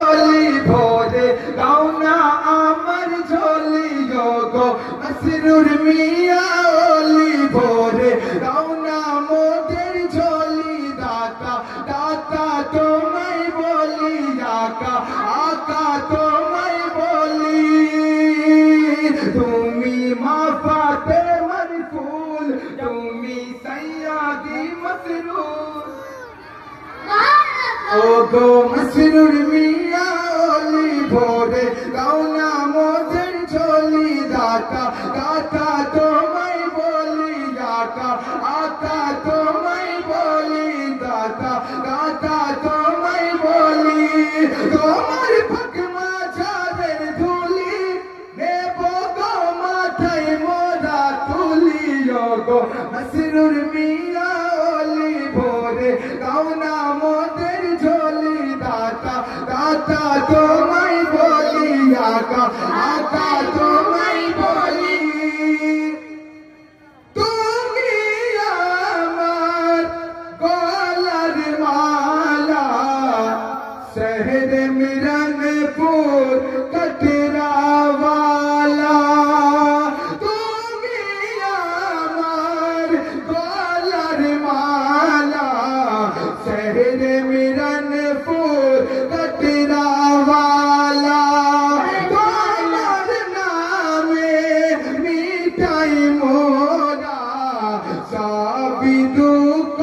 ঝোলি ভরে দাও না আমার ঝোলি গো মসরুর মিয়া ওলি ভরে দাও না মোদের ঝোলি দাতা দাতা তোমায় বলি আকা আকা তোমায় বলি তুমি মা ফাতেমার ফুল তুমি সৈয়দি মসরুর ও গো মসরুর মিয়া ওলি ভরে দাও না মোদের ঝোলি দাতা দাতা তোমায় বলি আকা আকা তোমায় বলি দাতা দাতা তোমায় বলি তোমার ফকমা ছাদের ধুলি নেব গো মাথায় মোরা তুলি গো মসরুর মিয়া ওলি ভরে দাও না মোদের ঝোলি দাতা দাতা তোমায় বলি আকা আকা তোমায় বলি তুমি আমার গলার মালা শহর মিরনপুর কটরাওয়ালা তুমি আমার গলার মালা শহর মিরনপুর কটরাওয়ালা তোমার নামে মিটাই মোরা সবই দুঃখ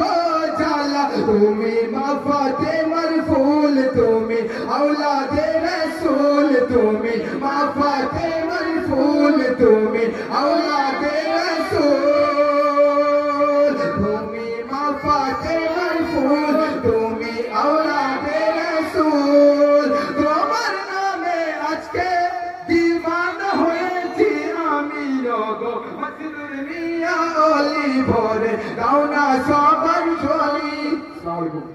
জ্বালা তুমি মা ফাতেমার ফুল তুমি औलादे रसूल তুমি মা ফাতেমার ফুল তুমি औलादे रसूल তুমি মা ফাতেমার ফুল তুমি औलादे रसूल তোমার নামে আজকে দিওয়ানা হয়েছি আমি গো মসরুর মিয়া ওলি ভরে দাও না সবার ঝোলি। আসসালামু আলাইকুম।